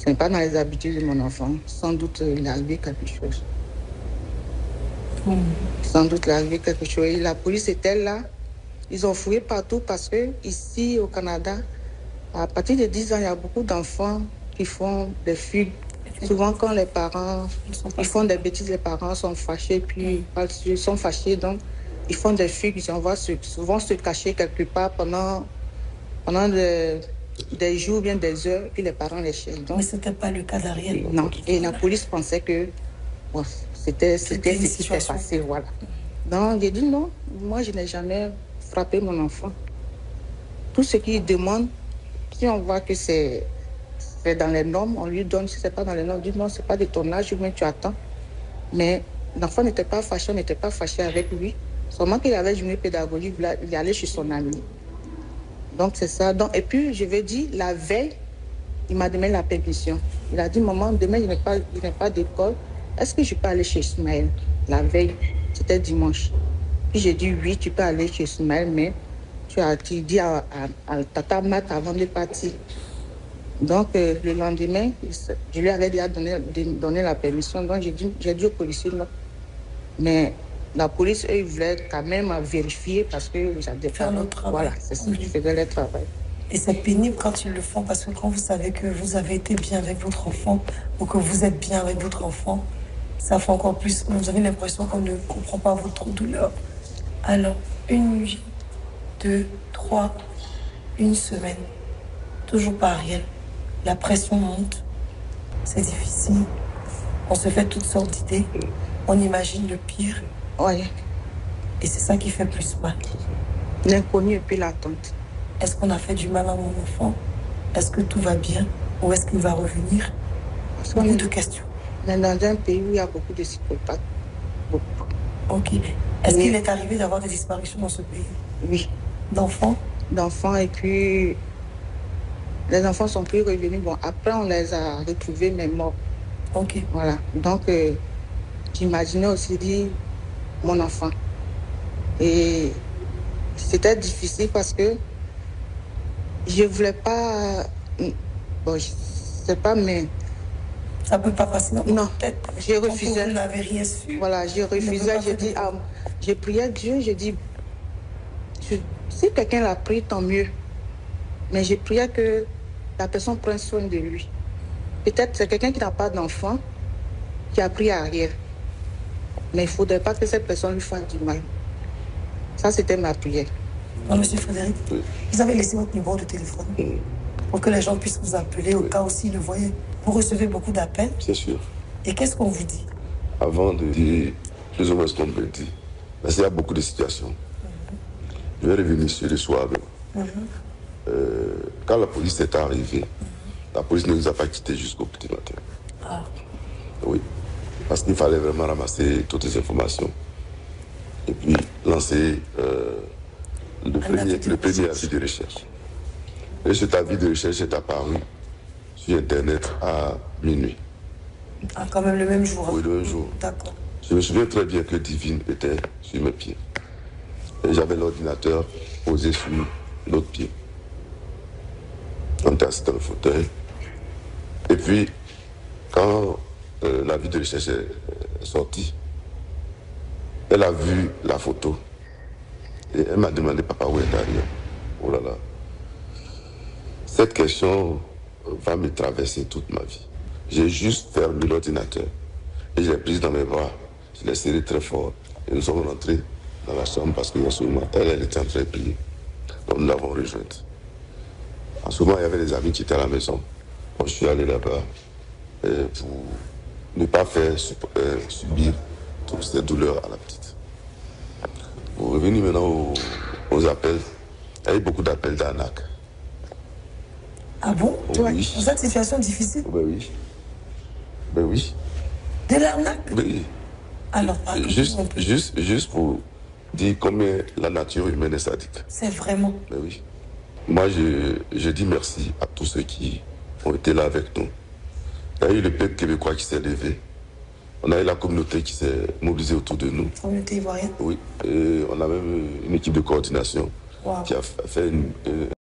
Ce n'est pas dans les habitudes de mon enfant. Sans doute, il est arrivé quelque chose. Sans doute, il est arrivé quelque chose. Et la police était là. Ils ont fouillé partout parce que ici, au Canada, à partir de 10 ans, il y a beaucoup d'enfants qui font des fugues. Souvent, quand les parents ils font des bêtises, les parents sont fâchés, puis ils sont fâchés, donc ils font des fugues, ils envoient souvent se cacher quelque part pendant des jours, bien des heures, puis les parents les cherchent. Donc, mais ce n'était pas le cas d'Ariel. Non, et la police pensait que bon, c'était ce qui s'était passé, voilà. Donc, j'ai dit non, moi je n'ai jamais frappé mon enfant. Tout ce qu'il demande, si on voit que c'est dans les normes, on lui donne. Si ce n'est pas dans les normes, on dit non, ce n'est pas de ton âge, ou bien tu attends. Mais l'enfant n'était pas fâché, on n'était pas fâché avec lui. Seulement qu'il avait journée pédagogique, il allait chez son ami. Donc c'est ça. Donc, et puis je vais dire, la veille, il m'a donné la permission. Il a dit, maman, demain il n'est pas d'école. Est-ce que je peux aller chez Ismaël? La veille, c'était dimanche. Puis j'ai dit, oui, tu peux aller chez Ismaël, mais tu dis à Tata Mat avant de partir. Donc, le lendemain, je lui avais déjà donné la permission. Donc, j'ai dit au policier, non. Mais la police, eux, ils voulaient quand même vérifier parce que j'avais faire notre travail. Voilà, c'est ça, je faisais le travail. Et c'est pénible quand ils le font parce que quand vous savez que vous avez été bien avec votre enfant ou que vous êtes bien avec votre enfant, ça fait encore plus. Vous avez l'impression qu'on ne comprend pas votre douleur. Alors, 1 nuit, 2, 3, 1 semaine, toujours pas Ariel. La pression monte, c'est difficile. On se fait toutes sortes d'idées. On imagine le pire. Oui. Et c'est ça qui fait plus mal. L'inconnu et puis l'attente. Est-ce qu'on a fait du mal à mon enfant? Est-ce que tout va bien? Ou est-ce qu'il va revenir? Beaucoup de questions. On est dans un pays où il y a beaucoup de psychopathes. Beaucoup. Ok. Est-ce qu'il est arrivé d'avoir des disparitions dans ce pays? Oui. D'enfants? D'enfants, et puis les enfants sont plus revenus. Bon, après, on les a retrouvés, mais morts. Ok. Voilà. Donc, j'imaginais aussi dire mon enfant. Et c'était difficile parce que je ne voulais pas. Bon, je ne sais pas, mais. Ça ne peut pas passer dans non, tête. Je refusais. Vous n'avez rien su. Voilà, je refusais. Je priais Dieu, je dis, si quelqu'un l'a pris, tant mieux. Mais je priais que la personne prenne soin de lui. Peut-être c'est quelqu'un qui n'a pas d'enfant, qui a pris Ariel. Mais il ne faudrait pas que cette personne lui fasse du mal. Ça, c'était ma prière. Non, monsieur Frédéric, vous avez laissé votre numéro de téléphone pour que les gens puissent vous appeler au cas où s'ils le voyaient. Vous recevez beaucoup d'appels. C'est sûr. Et qu'est-ce qu'on vous dit? Avant de dire plus ou moins ce qu'on peut dire, parce qu'il y a beaucoup de situations. Je vais revenir sur le soir. Quand la police est arrivée, la police ne nous a pas quittés jusqu'au petit matin. Ah. Oui, parce qu'il fallait vraiment ramasser toutes les informations et puis lancer le premier avis de recherche. Et cet avis de recherche est apparu sur Internet à minuit. Ah, quand même le même jour. Oui, le même jour. D'accord. Je me souviens très bien que Divine était sur mes pieds. Et j'avais l'ordinateur posé sur l'autre pied. On était assis dans le fauteuil. Et puis, quand l'avis de recherche est sorti, elle a vu la photo. Et elle m'a demandé, papa, où est Ariel? Oh là là. Cette question va me traverser toute ma vie. J'ai juste fermé l'ordinateur et je l'ai prise dans mes bras. Je l'ai serré très fort. Et nous sommes rentrés dans la chambre parce qu'en ce moment, elle était en train de prier. Donc nous l'avons rejointe. En ce moment, il y avait des amis qui étaient à la maison. Bon, je suis allé là-bas pour ne pas faire subir toutes ces douleurs à la petite. Pour revenir maintenant aux appels, il y a eu beaucoup d'appels d'arnaque. Ah bon? Oh, oui. Dans cette situation difficile? Ben oui. Ben oui. De l'arnaque? Oui. Alors, juste pour dire combien la nature humaine est sadique. C'est vraiment. Ben oui. Moi, je dis merci à tous ceux qui ont été là avec nous. Il y a eu le peuple québécois qui s'est levé. On a eu la communauté qui s'est mobilisée autour de nous. Communauté ivoirienne? Oui. Et on a même une équipe de coordination qui a fait